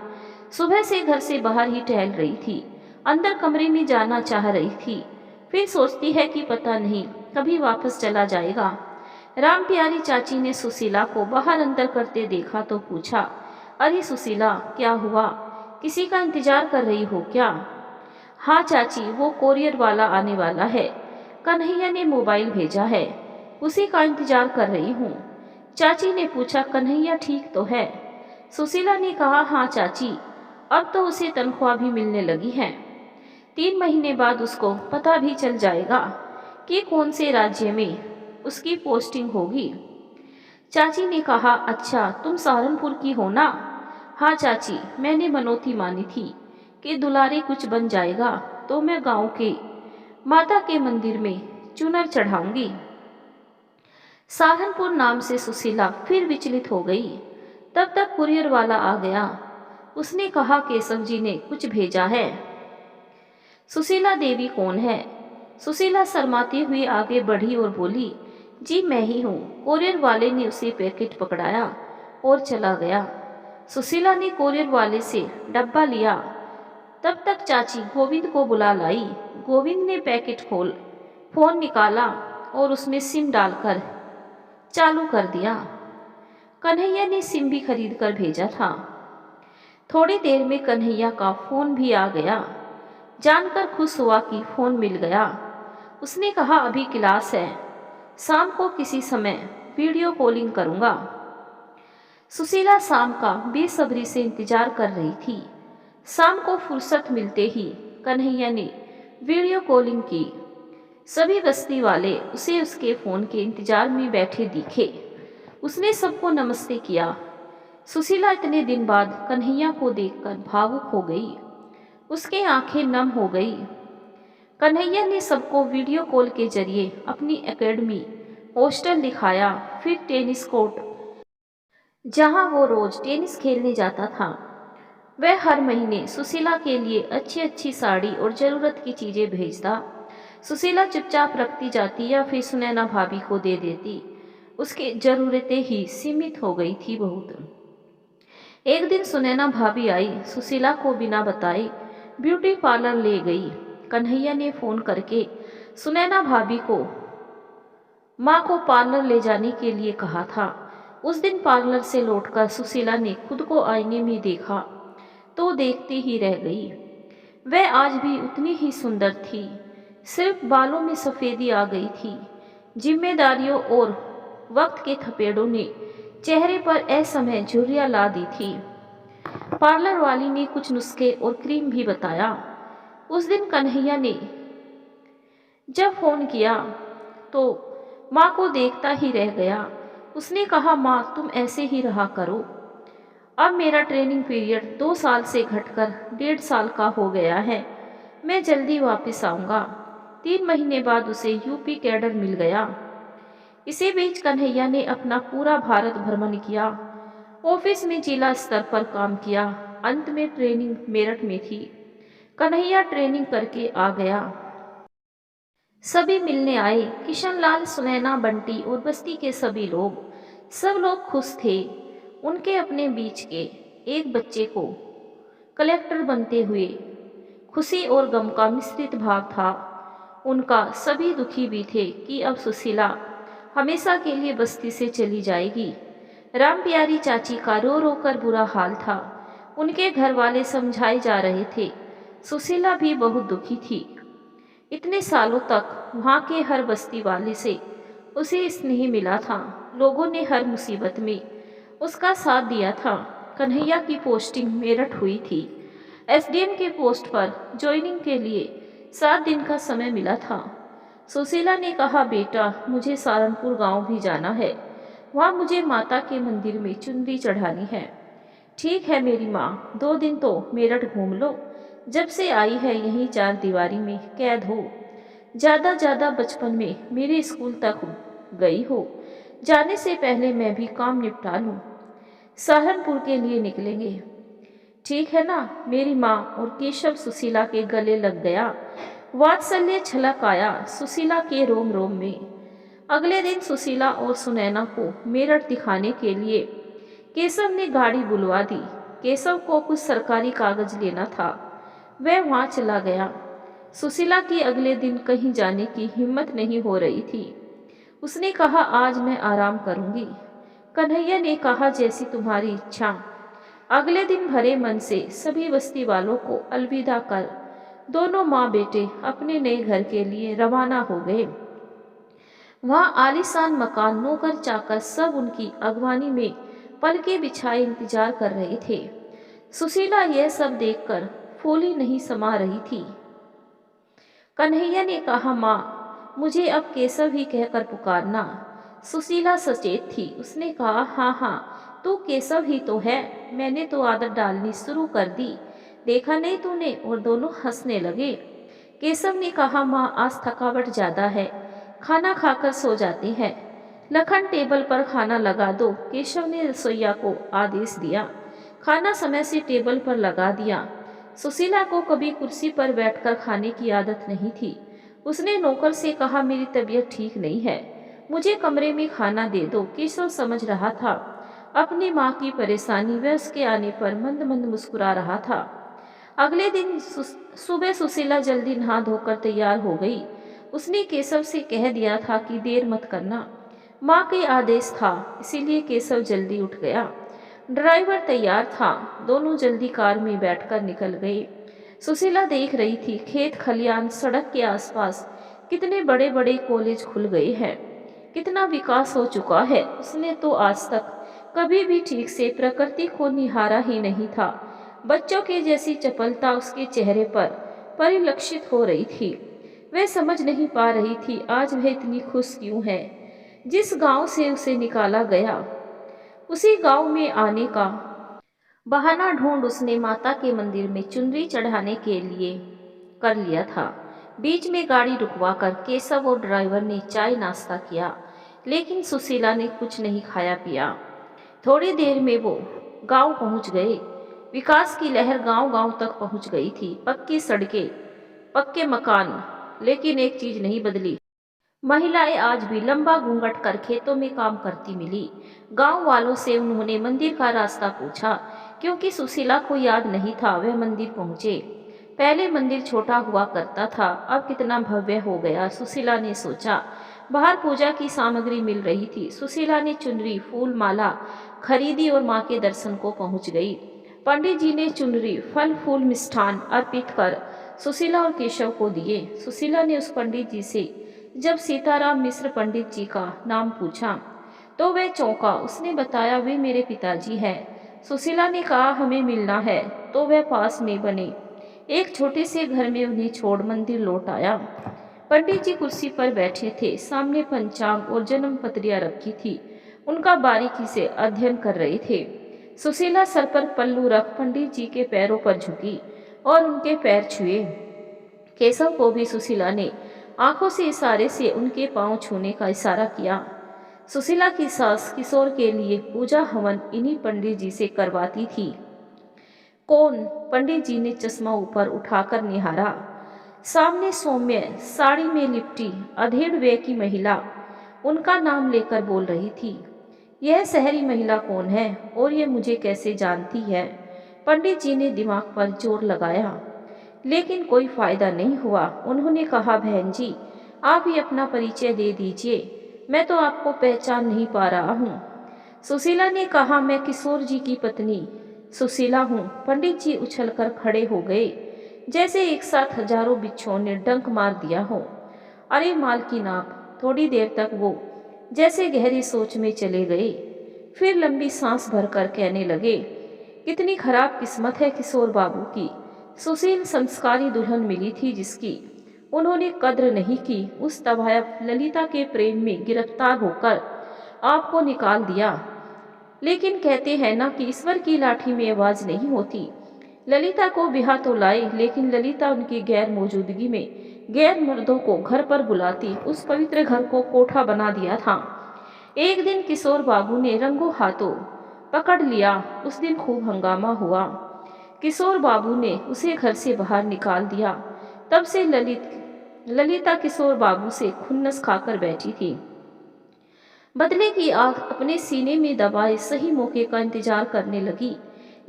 सुबह से घर से बाहर ही टहल रही थी, अंदर कमरे में जाना चाह रही थी, फिर सोचती है कि पता नहीं कभी वापस चला जाएगा। राम प्यारी चाची ने सुशीला को बाहर अंदर करते देखा तो पूछा, अरे सुशीला क्या हुआ, किसी का इंतजार कर रही हो क्या? हाँ चाची, वो कोरियर वाला आने वाला है, कन्हैया ने मोबाइल भेजा है, उसी का इंतजार कर रही हूँ। चाची ने पूछा, कन्हैया ठीक तो है? सुशीला ने कहा, हाँ चाची, अब तो उसे तनख्वाह भी मिलने लगी है। 3 महीने बाद उसको पता भी चल जाएगा कि कौन से राज्य में उसकी पोस्टिंग होगी। चाची ने कहा, अच्छा तुम सहारनपुर की हो ना? हाँ चाची, मैंने मनौती मानी थी कि दुलारे कुछ बन जाएगा तो मैं गांव के माता के मंदिर में चुनर चढ़ाऊंगी। सहारनपुर नाम से सुशीला फिर विचलित हो गई। तब तक कुरियर वाला आ गया। उसने कहा, केशव जी ने कुछ भेजा है। सुशीला देवी कौन है? सुशीला शर्माती हुई आगे बढ़ी और बोली, जी मैं ही हूँ। कोरियर वाले ने उसे पैकेट पकड़ाया और चला गया। सुशीला ने कोरियर वाले से डब्बा लिया। तब तक चाची गोविंद को बुला लाई। गोविंद ने पैकेट खोल फोन निकाला और उसमें सिम डालकर चालू कर दिया। कन्हैया ने सिम भी खरीद कर भेजा था। थोड़ी देर में कन्हैया का फोन भी आ गया। जानकर खुश हुआ कि फोन मिल गया। उसने कहा, अभी क्लास है, शाम को किसी समय वीडियो कॉलिंग करूंगा। सुशीला शाम का बेसब्री से इंतजार कर रही थी। शाम को फुर्सत मिलते ही कन्हैया ने वीडियो कॉलिंग की। सभी बस्ती वाले उसे उसके फोन के इंतजार में बैठे दिखे। उसने सबको नमस्ते किया। सुशीला इतने दिन बाद कन्हैया को देखकर भावुक हो गई। उसकी आंखें नम हो गई। कन्हैया ने सबको वीडियो कॉल के जरिए अपनी एकेडमी हॉस्टल दिखाया, फिर टेनिस कोर्ट जहां वो रोज टेनिस खेलने जाता था। वह हर महीने सुशीला के लिए अच्छी अच्छी साड़ी और जरूरत की चीजें भेजता। सुशीला चुपचाप रखती जाती या फिर सुनैना भाभी को दे देती। उसकी जरूरतें ही सीमित हो गई थी बहुत। एक दिन सुनैना भाभी आई, सुशीला को बिना बताए ब्यूटी पार्लर ले गई। कन्हैया ने फोन करके सुनैना भाभी को माँ को पार्लर ले जाने के लिए कहा था। उस दिन पार्लर से लौटकर सुशीला ने खुद को आईने में देखा तो देखती ही रह गई। वह आज भी उतनी ही सुंदर थी, सिर्फ बालों में सफ़ेदी आ गई थी। जिम्मेदारियों और वक्त के थपेड़ों ने चेहरे पर असमय झुर्रियाँ ला दी थी। पार्लर वाली ने कुछ नुस्खे और क्रीम भी बताया। उस दिन कन्हैया ने जब फ़ोन किया तो माँ को देखता ही रह गया। उसने कहा, माँ तुम ऐसे ही रहा करो। अब मेरा ट्रेनिंग पीरियड 2 साल से घटकर 1.5 साल का हो गया है। मैं जल्दी वापस आऊँगा। 3 महीने बाद उसे यूपी कैडर मिल गया। इसी बीच कन्हैया ने अपना पूरा भारत भ्रमण किया। ऑफिस में जिला स्तर पर काम किया। अंत में ट्रेनिंग मेरठ में थी। कन्हैया ट्रेनिंग करके आ गया। सभी मिलने आए, किशनलाल, सुनैना, बंटी और बस्ती के सभी लोग। सब लोग खुश थे। उनके अपने बीच के एक बच्चे को कलेक्टर बनते हुए खुशी और गम का मिश्रित भाव था। उनका सभी दुखी भी थे कि अब सुशीला हमेशा के लिए बस्ती से चली जाएगी। राम प्यारी चाची का रो रो कर बुरा हाल था। उनके घर वाले समझाए जा रहे थे। सुशीला भी बहुत दुखी थी। इतने सालों तक वहाँ के हर बस्ती वाले से उसे स्नेह मिला था। लोगों ने हर मुसीबत में उसका साथ दिया था। कन्हैया की पोस्टिंग मेरठ हुई थी। एसडीएम के पोस्ट पर ज्वाइनिंग के लिए 7 दिन का समय मिला था। सुशीला ने कहा, बेटा मुझे सहारनपुर गांव भी जाना है। वहाँ मुझे माता के मंदिर में चुनरी चढ़ानी है। ठीक है मेरी माँ, 2 दिन तो मेरठ घूम लो। जब से आई है यहीं 4 दीवारी में कैद हो। ज़्यादा बचपन में मेरे स्कूल तक गई हो। जाने से पहले मैं भी काम निपटा लूँ। सहारनपुर के लिए निकलेंगे। ठीक है ना मेरी माँ। और केशव सुशीला के गले लग गया। वात्सल्य छलक आया सुशीला के रोम रोम में। अगले दिन सुशीला और सुनैना को मेरठ दिखाने के लिए केशव ने गाड़ी बुलवा दी। केशव को कुछ सरकारी कागज लेना था। वह वहाँ चला गया। सुशीला की अगले दिन कहीं जाने की हिम्मत नहीं हो रही थी। उसने कहा, आज मैं आराम करूंगी। कन्हैया ने कहा, जैसी तुम्हारी इच्छा। अगले दिन भरे मन से सभी बस्ती वालों को अलविदा कर दोनों माँ बेटे अपने नए घर के लिए रवाना हो गए। वहाँ आलीशान मकान, नौकर चाकर सब उनकी अगवानी में पलके बिछाए इंतजार कर रहे थे। सुशीला यह सब देखकर फूली नहीं समा रही थी। कन्हैया ने कहा, माँ मुझे अब केशव ही कहकर पुकारना। सुशीला सचेत थी। उसने कहा, हाँ तू केशव ही तो है। मैंने तो आदत डालनी शुरू कर दी, देखा नहीं तूने। और दोनों हंसने लगे। केशव ने कहा, माँ आज थकावट ज़्यादा है, खाना खाकर सो जाते हैं। लखन टेबल पर खाना लगा दो। केशव ने रसोइया को आदेश दिया। खाना समय से टेबल पर लगा दिया। सुशीला को कभी कुर्सी पर बैठकर खाने की आदत नहीं थी। उसने नौकर से कहा, मेरी तबीयत ठीक नहीं है, मुझे कमरे में खाना दे दो। केशव समझ रहा था अपनी माँ की परेशानी। वह उसके आने पर मंद मंद मुस्कुरा रहा था। अगले दिन सुबह सुशीला जल्दी नहा धोकर तैयार हो गई। उसने केशव से कह दिया था कि देर मत करना। माँ के आदेश था, इसीलिए केशव जल्दी उठ गया। ड्राइवर तैयार था। दोनों जल्दी कार में बैठकर निकल गए। सुशीला देख रही थी खेत खलियान, सड़क के आसपास कितने बड़े बड़े कॉलेज खुल गए हैं, कितना विकास हो चुका है। उसने तो आज तक कभी भी ठीक से प्रकृति को निहारा ही नहीं था। बच्चों के जैसी चपलता उसके चेहरे पर परिलक्षित हो रही थी। वह समझ नहीं पा रही थी आज वह इतनी खुश क्यों है। जिस गांव से उसे निकाला गया उसी गांव में आने का बहाना ढूंढ उसने माता के मंदिर में चुनरी चढ़ाने के लिए कर लिया था। बीच में गाड़ी रुकवाकर केशव और ड्राइवर ने चाय नाश्ता किया, लेकिन सुशीला ने कुछ नहीं खाया पिया। थोड़ी देर में वो गांव पहुंच गए। विकास की लहर गांव-गांव तक पहुंच गई थी। पक्की सड़कें, पक्के मकान, लेकिन एक चीज नहीं बदली। महिलाएं आज भी लंबा घूंघट कर खेतों में काम करती मिली। गांव वालों से उन्होंने मंदिर का रास्ता पूछा, क्योंकि सुशीला को याद नहीं था। वह मंदिर पहुंचे। पहले मंदिर छोटा हुआ करता था, अब कितना भव्य हो गया, सुशीला ने सोचा। बाहर पूजा की सामग्री मिल रही थी। सुशीला ने चुनरी, फूल, माला खरीदी और माँ के दर्शन को पहुंच गई। पंडित जी ने चुनरी, फल फूल, मिष्ठान अर्पित कर सुशीला और केशव को दिए। सुशीला ने उस पंडित जी से जब सीताराम मिश्र पंडित जी का नाम पूछा तो वह चौंका। उसने बताया, वे मेरे पिताजी हैं। सुशीला ने कहा, हमें मिलना है। तो वह पास में बने एक छोटे से घर में उन्हें छोड़ मंदिर लौट आया। पंडित जी कुर्सी पर बैठे थे, सामने पंचांग और जन्म पत्रियां रखी थी। उनका बारीकी से अध्ययन कर रहे थे। सुशीला सर पर पल्लू रख पंडित जी के पैरों पर झुकी और उनके पैर छुए। केशव को भी सुशीला ने आंखों से इशारे से उनके पांव छूने का इशारा किया। सुशीला की सास किशोर के लिए पूजा हवन इन्हीं पंडित जी से करवाती थी। कौन? पंडित जी ने चश्मा ऊपर उठाकर निहारा। सामने सौम्य साड़ी में लिपटी अधेड़ वे की महिला उनका नाम लेकर बोल रही थी। यह शहरी महिला कौन है और ये मुझे कैसे जानती है? पंडित जी ने दिमाग पर जोर लगाया, लेकिन कोई फायदा नहीं हुआ। उन्होंने कहा, बहन जी, आप ही अपना परिचय दे दीजिए, मैं तो आपको पहचान नहीं पा रहा हूँ। सुशीला ने कहा, मैं किशोर जी की पत्नी सुशीला हूँ। पंडित जी उछलकर खड़े हो गए, जैसे एक साथ हजारों बिच्छुओं ने डंक मार दिया हो। अरे मालकिन आप! थोड़ी देर तक वो जैसे गहरी सोच में चले गए, फिर लंबी सांस भरकर कहने लगे, कितनी खराब किस्मत है किशोर बाबू की। सुशील संस्कारी दुल्हन मिली थी जिसकी उन्होंने कद्र नहीं की। उस तवायफ ललिता के प्रेम में गिरफ्तार होकर आपको निकाल दिया। लेकिन कहते हैं ना कि ईश्वर की लाठी में आवाज नहीं होती। ललिता को ब्याह तो लाए, लेकिन ललिता उनकी गैर मौजूदगी में गैर मर्दों को घर पर बुलाती उस पवित्र घर को कोठा बना दिया था। एक दिन किशोर बाबू ने रंगों हाथों पकड़ लिया। उस दिन खूब हंगामा हुआ। किशोर बाबू ने उसे घर से बाहर निकाल दिया। तब से ललिता किशोर बाबू से खुन्नस खाकर बैठी थी। बदले की आग अपने सीने में दबाए सही मौके का इंतजार करने लगी।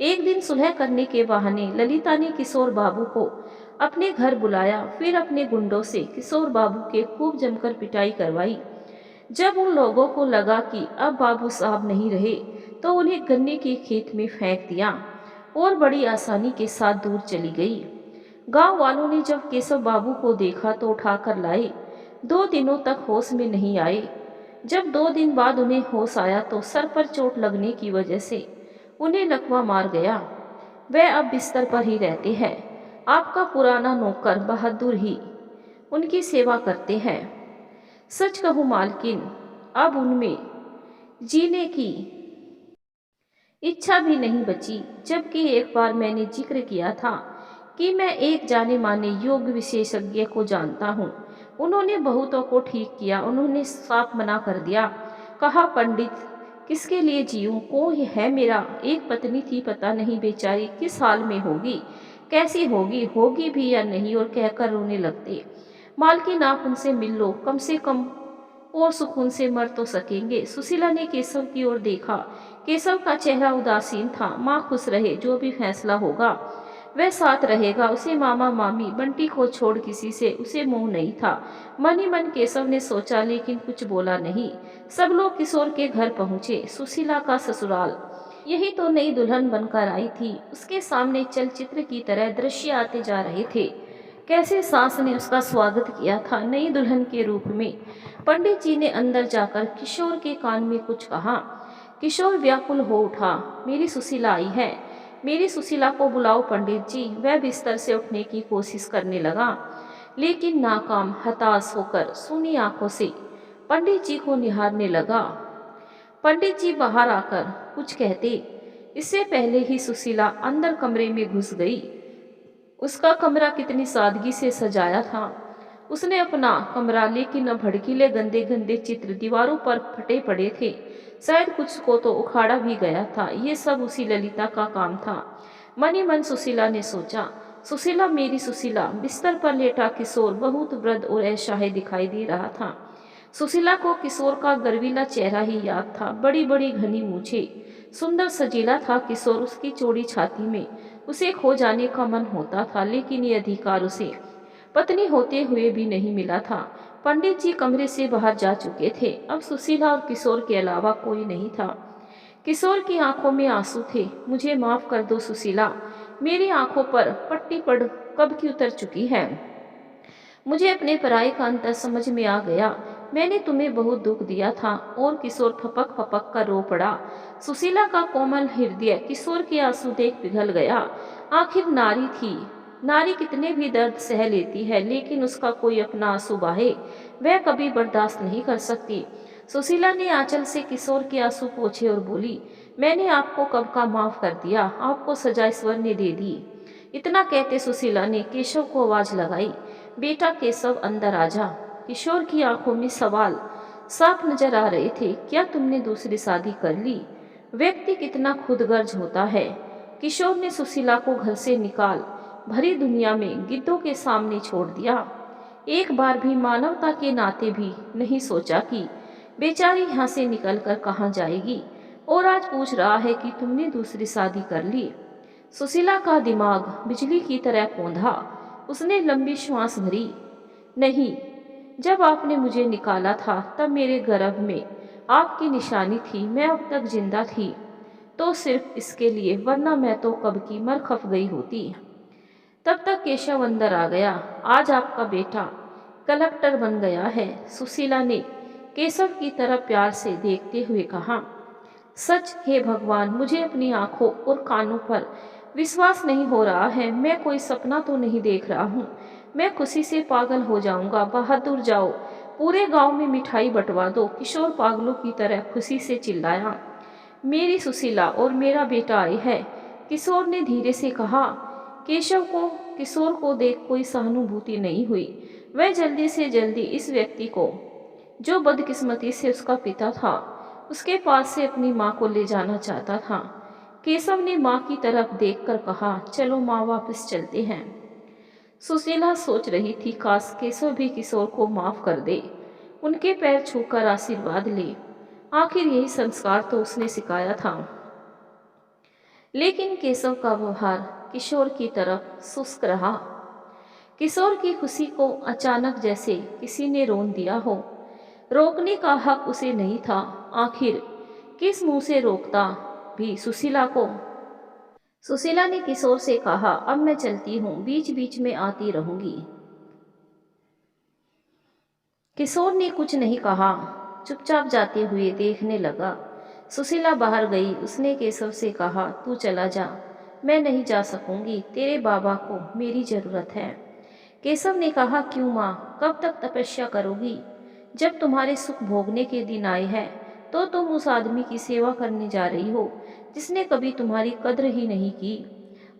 एक दिन सुलह करने के बहाने ललिता ने किशोर बाबू को अपने घर बुलाया। फिर अपने गुंडों से किशोर बाबू के खूब जमकर पिटाई करवाई। जब उन लोगों को लगा कि अब बाबू साहब नहीं रहे, तो उन्हें गन्ने के खेत में फेंक दिया और बड़ी आसानी के साथ दूर चली गई। गांव वालों ने जब केशव बाबू को देखा तो उठाकर लाए। 2 दिनों तक होश में नहीं आए। जब 2 दिन बाद उन्हें होश आया तो सर पर चोट लगने की वजह से उन्हें लकवा मार गया। वह अब बिस्तर पर ही रहते हैं। आपका पुराना नौकर बहादुर ही उनकी सेवा करते हैं। सच कहूँ मालकिन, अब उनमें जीने की इच्छा भी नहीं बची। जबकि एक बार मैंने जिक्र किया था कि मैं एक जाने माने योग विशेषज्ञ को जानता हूँ। उन्होंने बहुतों को ठीक किया। उन्होंने साफ मना कर दिया। कहा, पंडित, किसके लिए जीऊं? कोई है मेरा एक पत्नी थी, पता नहीं बेचारी किस हाल में होगी, कैसी होगी, होगी भी या नहीं, और कहकर रोने लगते। मालकिन, आप उनसे मिल लो, कम से कम और सुकून से मर तो सकेंगे। सुशीला ने केशव की ओर देखा। केशव का चेहरा उदासीन था। माँ खुश रहे, जो भी फैसला होगा वह साथ रहेगा। उसे मामा मामी बंटी को छोड़ किसी से उसे मोह नहीं था। मन ही मन केशव ने सोचा, लेकिन कुछ बोला नहीं। सब लोग किशोर के घर पहुंचे। सुशीला का ससुराल यही तो नई दुल्हन बनकर आई थी। उसके सामने चलचित्र की तरह दृश्य आते जा रहे थे। कैसे सास ने उसका स्वागत किया था नई दुल्हन के रूप में। पंडित जी ने अंदर जाकर किशोर के कान में कुछ कहा। किशोर व्याकुल हो उठा। मेरी सुशीला आई है, मेरी सुशीला को बुलाओ पंडित जी। वह बिस्तर से उठने की कोशिश करने लगा, लेकिन नाकाम। हताश होकर सूनी आंखों से पंडित जी को निहारने लगा। पंडित जी बाहर आकर कुछ कहते, इससे पहले ही सुशीला अंदर कमरे में घुस गई। उसका कमरा कितनी सादगी से सजाया था। उसने अपना कमरा, लेकिन अब भड़कीले गंदे गंदे चित्र दीवारों पर फटे पड़े थे। शायद कुछ को तो उखाड़ा भी गया था। ये सब उसी ललिता का काम था। मन ही मन सुशीला ने सोचा, सुशीला, मेरी सुशीला। बिस्तर पर लेटा किशोर बहुत वृद्ध और असहाय दिखाई दे रहा था। सुशीला को किशोर का गर्वीला चेहरा ही याद था। बड़ी बड़ी घनी मूछें, सुंदर सजीला था किशोर। उसकी चौड़ी छाती में उसे खो जाने का मन होता था, लेकिन ये अधिकार उसे पत्नी होते हुए भी नहीं मिला था। पंडित जी कमरे से बाहर जा चुके थे। अब सुशीला और किशोर के अलावा कोई नहीं था। किशोर की आंखों में आंसू थे। मुझे माफ कर दो सुशीला, मेरी आंखों पर पट्टी पड़ कब की उतर चुकी है। मुझे अपने पराई का अंतर समझ में आ गया। मैंने तुम्हें बहुत दुख दिया था। और किशोर फपक फपक कर रो पड़ा। सुशीला का कोमल हृदय किशोर के आंसू देख पिघल गया। आखिर नारी थी। नारी कितने भी दर्द सह लेती है, लेकिन उसका कोई अपना आंसू बहे वह कभी बर्दाश्त नहीं कर सकती। सुशीला ने आंचल से किशोर के आंसू पोंछे और बोली, मैंने आपको कब का माफ कर दिया, आपको सजा ईश्वर ने दे दी। इतना कहते सुशीला ने केशव को आवाज लगाई, बेटा केशव अंदर आ जा। किशोर की आंखों में सवाल साफ नजर आ रहे थे, क्या तुमने दूसरी शादी कर ली? व्यक्ति कितना खुदगर्ज होता है। किशोर ने सुशीला को घर से निकाल भरी दुनिया में गिद्धों के सामने छोड़ दिया। एक बार भी मानवता के नाते भी नहीं सोचा कि बेचारी यहाँ से निकलकर कहाँ जाएगी, और आज पूछ रहा है कि तुमने दूसरी शादी कर ली। सुशीला का दिमाग बिजली की तरह कौंधा। उसने लंबी श्वास भरी। नहीं, जब आपने मुझे निकाला था तब मेरे गर्भ में आपकी निशानी थी। मैं अब तक जिंदा थी तो सिर्फ इसके लिए, वरना मैं तो कब की मर खप गई होती। तब तक केशव अंदर आ गया। आज आपका बेटा कलेक्टर बन गया है, सुशीला ने केशव की तरफ प्यार से देखते हुए कहा। सच हे भगवान, मुझे अपनी आंखों और कानों पर विश्वास नहीं हो रहा है। मैं कोई सपना तो नहीं देख रहा हूँ। मैं खुशी से पागल हो जाऊंगा। बहादुर जाओ, पूरे गांव में मिठाई बंटवा दो। किशोर पागलों की तरह खुशी से चिल्लाया। मेरी सुशीला और मेरा बेटा आए है, किशोर ने धीरे से कहा। केशव को किशोर को देख कोई सहानुभूति नहीं हुई। वह जल्दी से जल्दी इस व्यक्ति को, जो बदकिस्मती से उसका पिता था, उसके पास से अपनी माँ को ले जाना चाहता था। केशव ने माँ की तरफ देखकर कहा, चलो माँ, वापस चलते हैं। सुशीला सोच रही थी, काश केशव भी किशोर को माफ कर दे, उनके पैर छूकर आशीर्वाद ले। आखिर यही संस्कार तो उसने सिखाया था। लेकिन केशव का व्यवहार किशोर की तरफ शुष्क रहा। किशोर की खुशी को अचानक जैसे किसी ने रोन दिया हो। रोकने का हक उसे नहीं था। आखिर किस मुंह से रोकता भी सुशीला को। सुशीला ने किशोर से कहा, अब मैं चलती हूँ, बीच बीच में आती रहूंगी। किशोर ने कुछ नहीं कहा, चुपचाप जाते हुए देखने लगा। सुशीला बाहर गई। उसने केशव से कहा, तू चला जा, मैं नहीं जा सकूंगी, तेरे बाबा को मेरी जरूरत है। केशव ने कहा, क्यों माँ, कब तक तपस्या करोगी? जब तुम्हारे सुख भोगने के दिन आए हैं तो तुम उस आदमी की सेवा करने जा रही हो जिसने कभी तुम्हारी कद्र ही नहीं की।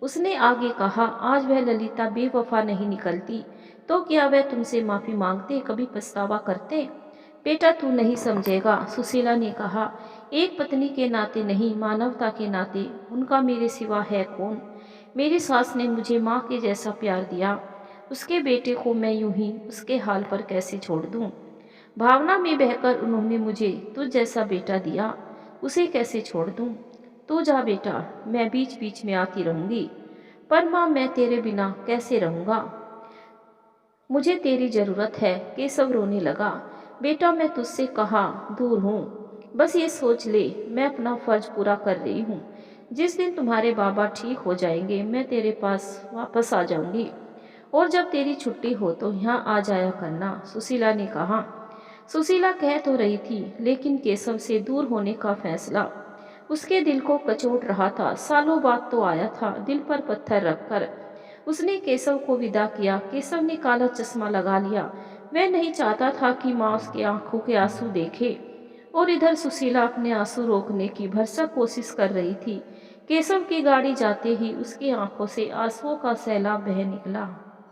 उसने आगे कहा, आज वह ललिता बेवफा नहीं निकलती तो क्या वह तुमसे माफी मांगते, कभी पछतावा करते? बेटा तू नहीं समझेगा, सुशीला ने कहा। एक पत्नी के नाते नहीं, मानवता के नाते उनका मेरे सिवा है कौन? मेरी सास ने मुझे माँ के जैसा प्यार दिया, उसके बेटे को मैं यूं ही उसके हाल पर कैसे छोड़ दूं? भावना में बहकर उन्होंने मुझे तुझ जैसा बेटा दिया, उसे कैसे छोड़ दूं? तू जा बेटा, मैं बीच बीच में आती रहूंगी। पर माँ, मैं तेरे बिना कैसे रहूंगा? मुझे तेरी जरूरत है। केशव रोने लगा। बेटा, मैं तुझसे कहाँ दूर हूँ, बस ये सोच ले, मैं अपना फर्ज पूरा कर रही हूँ। जिस दिन तुम्हारे बाबा ठीक हो जाएंगे मैं तेरे पास वापस आ जाऊंगी, और जब तेरी छुट्टी हो तो यहाँ आ जाया करना, सुशीला ने कहा। सुशीला कह तो रही थी, लेकिन केशव से दूर होने का फैसला उसके दिल को कचोट रहा था। सालों बाद तो आया था। दिल पर पत्थर रखकर उसने केशव को विदा किया। केशव ने काला चश्मा लगा लिया। वह नहीं चाहता था कि माँ उसकी आंखों के आंसू देखे। और इधर सुशीला अपने आंसू रोकने की भरसक कोशिश कर रही थी। केशव की गाड़ी जाते ही उसकी आंखों से आंसुओं का सैलाब बह निकला।